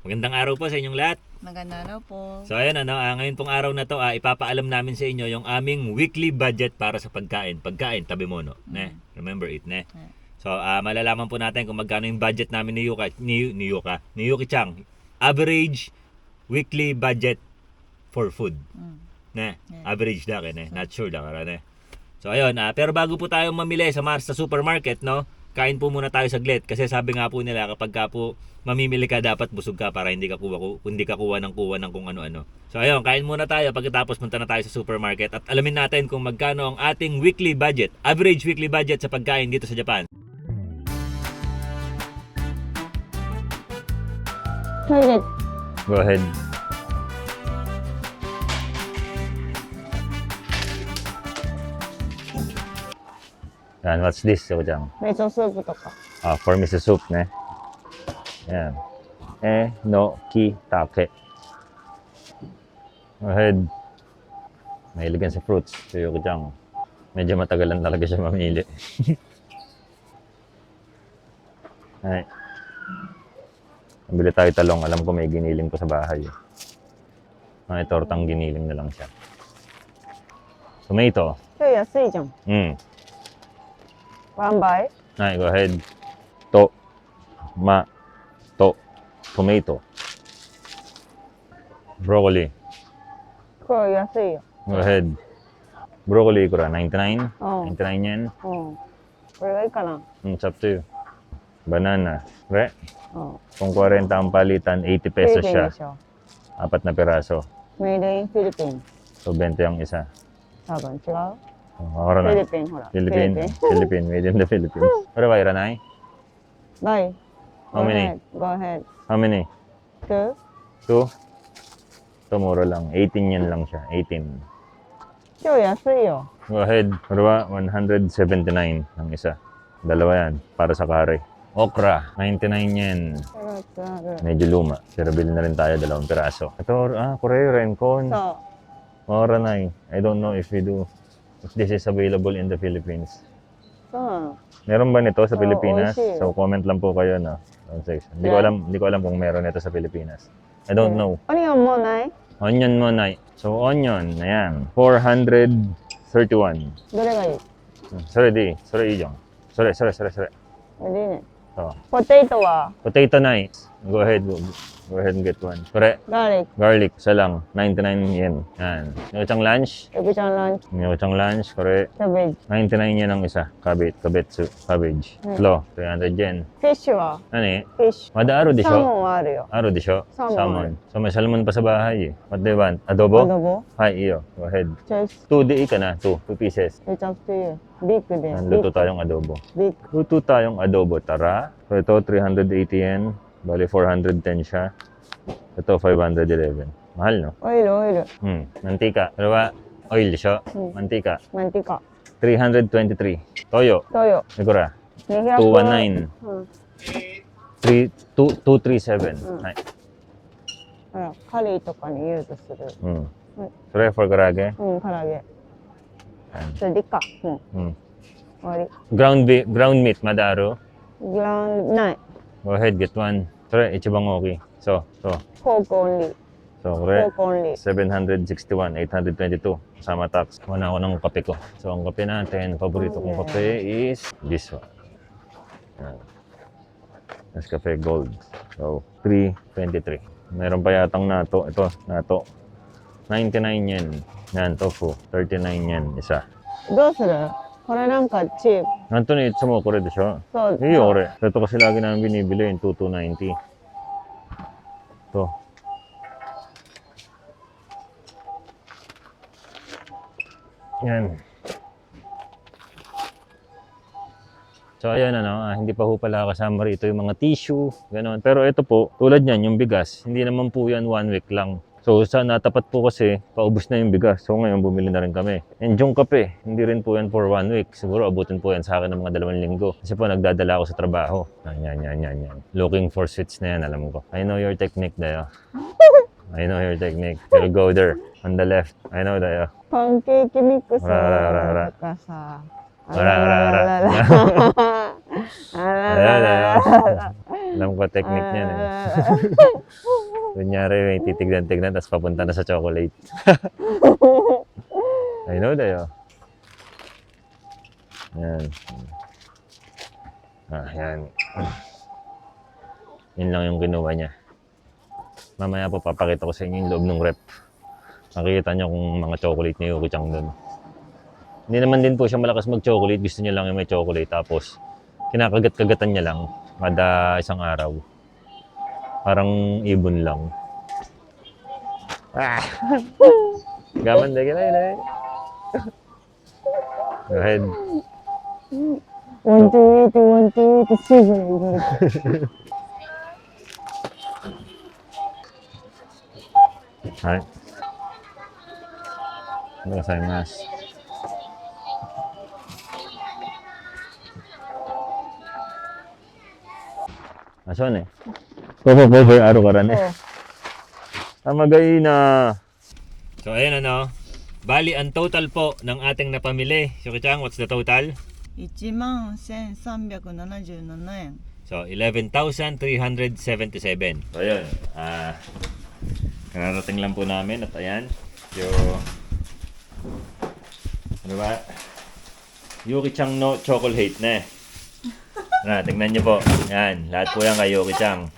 Magandang araw po sa inyong lahat. Maganda raw po. So ayun ngayon pong araw na to, ipapaalam namin sa inyo yung aming weekly budget para sa pagkain. Pagkain, tabi mo no. Ne? Remember it, ne? So malalaman po natin kung magkano yung budget namin ni Yuki Chang. Average weekly budget for food. Ne? Average da ne? Not sure da ne. So ayun, pero bago po tayo mamili sa supermarket, no? Kain po muna tayo saglit kasi sabi nga po nila kapag ka po mamimili ka dapat busog ka para hindi ka kuha ng kung ano-ano. So ayun, kain muna tayo pagkatapos punta na tayo sa supermarket at alamin natin kung magkano ang ating weekly budget, average weekly budget sa pagkain dito sa Japan. Toilet. Go ahead. Yan, what's this, Yuki-chan? Miso soup とか。 For miso soup, ne? Yan. Enoki-take. Go ahead. Mahilig yan sa fruits. So, Yuki-chan. Medyo matagalan talaga siya mamili. Ay. Nabili tayo talong. Alam ko may giniling ko sa bahay. May tortang giniling na lang siya. Tomato. 今日安いじゃん。 One buy? Ay, go ahead. Tomato. Broccoli. これ安いよ。 Go ahead. Broccoli, kura 99? うん。 99 yen? うん。これがいいかな。 It's up to you. Banana. Re? うん。 Kung 40 ang palitan, 80 フィリ pesos ピン siya. でしょ。 Apat na piraso. Made in Philippines。 So, 20 ang isa. 多分違う。 Ora フィ na. リピンほら。 Philippine. Philippine. Made in the Philippines. Pero ba, Iranay? Buy. How many? Go ahead. How many? Two. 2? Ito, mura lang. 18 yen lang siya. 18. 今日安いよ。 Go ahead. Pero ba, 179 ang isa. Dalawa yan. Para sa kare. Okra. 99 yen. キャベツある。 Medyo luma. Pero bili na rin tayo 2 piraso. Ito, Koreo, Rencon. そ Mura na eh. I don't know if this is available in the Philippines. う。そうなの。 Meron ba nito sa Oo, Pilipinas? oishi. So comment lang po kayo na. Hindi ko alam kung meron nito sa Pilipinas. I don't know. オニオンもうない？ Onion mo na. So onion, ayan. 431. どれがいい？ Sorry di. Sorry iyong. Sorry. これでいいね。 So, ポテトは potato nice. Go ahead and get one. Correct. ガーリック。 Garlic, isa lang. 99 yen. Yan. Yung lunch. エビちゃんランチ。 Yung lunch. Correct. キャベツ。 99 yen ang isa. Cabbage. Flo, 300 yen. フィッシュは Ano eh? フィッシュ。 Mada aro di サー siya? モンはあるよ。 Aro di siya? Salmon. So may salmon pa sa bahay eh. What do you want? Adobo? アドボ Hi, iyo. Go ahead. チョイス。 2 di ka na. 2 pieces. It's up to you. ビッグで。 Luto tayong adobo. ビッグ。 Luto tayong adobo. Tara. So ito 380 yen. Bali 410 siya. Ito 511. Mahal no? オイルオイル。 Mantika. Pero ba? Oil siya. Hmm. Mantika. マンティカ。 323. Toyo. トヨ。 Sigura. 200。 219. うん。 237. Hi. ほら、カリーとかにユーズする。 So for karage. うん、唐揚げ。 Yan. それでいいか。うん。 Mm. 終わり。 Ground meat, madaro. グランない。 Go ahead, get one. Sorry, ichibang okay. So. フォークオンリー。 So, フォ correct. ークオンリー。 761, 822. Kasama tax. Kuha na ako ng kape ko. So, ang kape natin, paborito kong kape is this one. Yan. Nescafe Gold. So, 323. Meron pa yatang nato. Ito, nato. 99 yen. Yan, tofu. 39 yen. Isa. どうする？これなんかチープ。 Anthony, ito mo, kore de siya. そう。 Iyo, kore. Ito kasi lagi namin binibili yung 2290. Ito. Yan. So ayan hindi pa ho pala kasama rito yung mga tissue, gano'n. Pero ito po, tulad niyan, yung bigas, hindi naman po yan 1 week lang. So sa natapat po kasi, paubos na yung bigas. So ngayon bumili na rin kami. And yung kape, hindi rin po yan for 1 week. Siguro abutin po yan sa akin ng mga 2 linggo. Kasi po nagdadala ako sa trabaho. Yan. Looking for sweets na yan, alam ko. I know your technique, Dayo. I know your technique. You'll go there, on the left. I know, Dayo. パンケーキミックスとほらほらほらほらかさ。ほらほらほらあらららららららららららら Alam ko technique niyan eh. Kunyari, may titignan-tignan, tapos papunta na sa chocolate. I know that, Yan. Yan. Yun lang yung kinuha niya. Mamaya po papakita ko sa inyo yung loob ng rep. Makikita niyo kung mga chocolate ni Yuki-chan doon. Hindi naman din po siya malakas mag-chocolate. Gusto niya lang yung may chocolate. Tapos, kinakagat-kagatan niya lang kada isang araw. Parang ibon lang. Ah! Gaman na kinay. Go ahead. 128,すぐに入れる。はい。ありがとうございます。あ、そうね。ポポポポあるからね。Tamagay na. So, ayan ano. Bali, ang total po ng ating napamili. Yuki-chan, what's the total? 11,377 円。 So, 11,377. So, ayun. Kararating lang po namin at ayan. Yung... Ano ba? Yuki-chan no chocolate na eh. Tingnan nyo po. Yan. Lahat po yan kay Yuki-chan.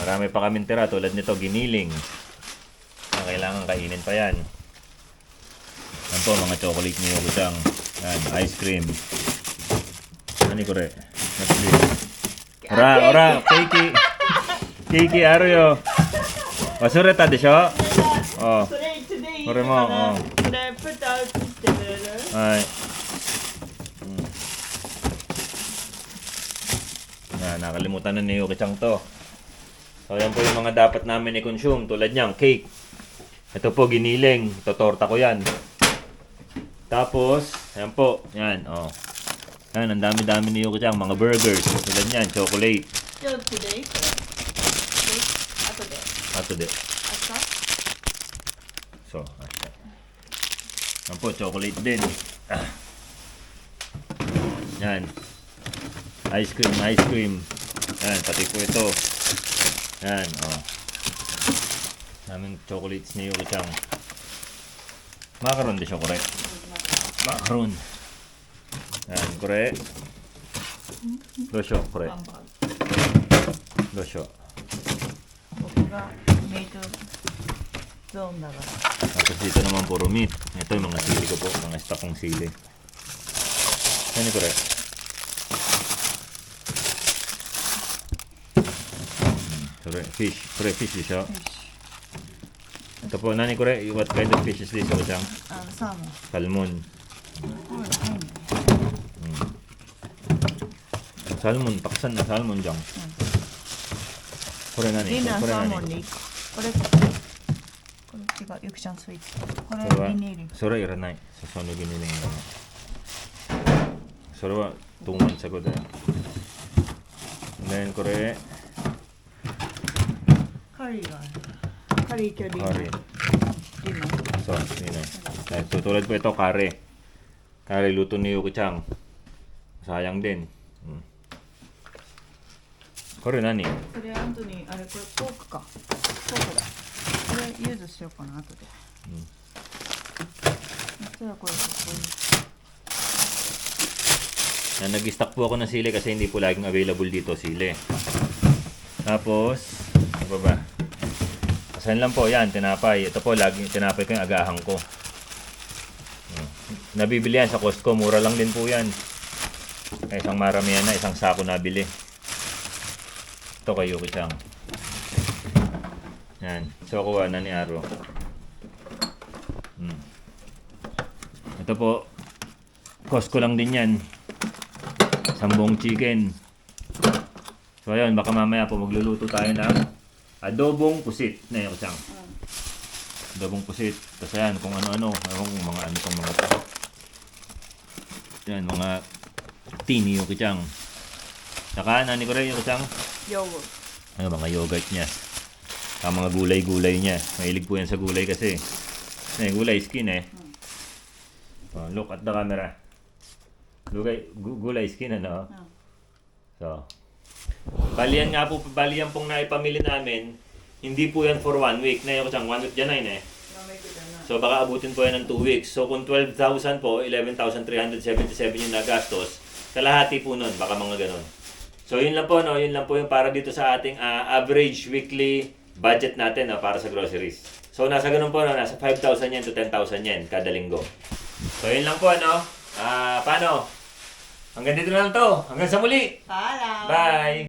Marami pa kaming tira tulad nito, giniling. Kailangan kainin pa yan. Yan po, mga chocolate ni Yuki-chan. Yan, ice cream. Ano ko re? Ora, keiki. Keiki, aruyo. Wasureta desho? Oh. それ、today これも、これ、put out してくれる？はい。Nakalimutan na ni Yuki-chan to. So, yan po yung mga dapat namin i-consume. Tulad niyang cake. Ito po, giniling. Ito, torta ko yan. Tapos, yan po. Yan, oh. Yan, ang dami-dami ni Yuki-chan. Mga burgers. Tulad niyan, chocolate. じゃあ today これ。後で。 Ato de. 明日？ So, asa. Yan po, chocolate din. Yan. Ice cream. Yan, pati po ito. Yan, oh. Naming chocolates ni Yuki-chan. Macaron de siya, kore. Macaron. Yan, kore. Dosho, kore. ハンバーグ。 Dosho. 僕がメイトゾーンだから。 Tapos dito naman puro meat. Ito yung mga sili ko po. Mga stock kong sili. Yan, kore. Kore, fish. Kore, fish de siya. Ito po, nani kore, what kind of fish is this? Yuki-chan? サーモン。 Salmon. Salmon, paksan na salmon dyan. Kore nani? リナ Kore サー nani? モンでいいか。これ違う、ゆきちゃんスイーツ。これ Sora, ビニール。 Sora iranay. Sa sono giniling mo. Sora wa 2 months ago din. And then kore, カリーがある。カリーとリナ。 curry. リナ。 So, yun na. Tutulad po ito, kare. Kare luto ni Yuki-chan. Sayang din. Kore nani? これアントニー、あれこれポークか。ポークだ。これユーズしようかな後で。そしたらこれこNag-stock po ako ng sili kasi hindi po laging available dito sili. Tapos, ano ba ba? Asan lang po yan, tinapay. Ito po, laging tinapay ko yung agahan ko. Nabibili yan sa Costco, mura lang din po yan. Isang maramihan na, isang sako nabili. Ito kay Yuki-chan. Yan, so kuha na ni Aro. Ito po, Costco lang din yan. Sambong chicken. So ayun, baka mamaya po magluluto tayo ng adobong pusit na Yuki-chan. Adobong pusit. Tapos ayan, kung ano-ano. Ewan kung mga ano pang mga to. Yan, mga tea ni Yuki-chan. Saka, nani ko rin Yuki-chan? ヨーグルト。 Ano, mga yogurt niya. Ang mga gulay-gulay niya. Mahilig po yan sa gulay kasi. Gulay skin eh. Look at the camera. Gulay skin ano. So, Bali yan nga po, bali yan pong naipamili namin. Hindi po yan for 1 week. Na yung 1 week dyan na So baka abutin po yan ng 2 weeks. So kung 12,000 po, 11,377 yung nagastos. Kalahati po nun, baka mga ganon. So yun lang po, no? Yun lang po yung para dito sa ating average weekly budget natin, no? Para sa groceries. So nasa ganun po, no? Nasa 5,000 yen to 10,000 yen kada linggo. So yun lang po, no? Paano? Hanggang dito na lang to. Hanggang sa muli. Paalam! Bye!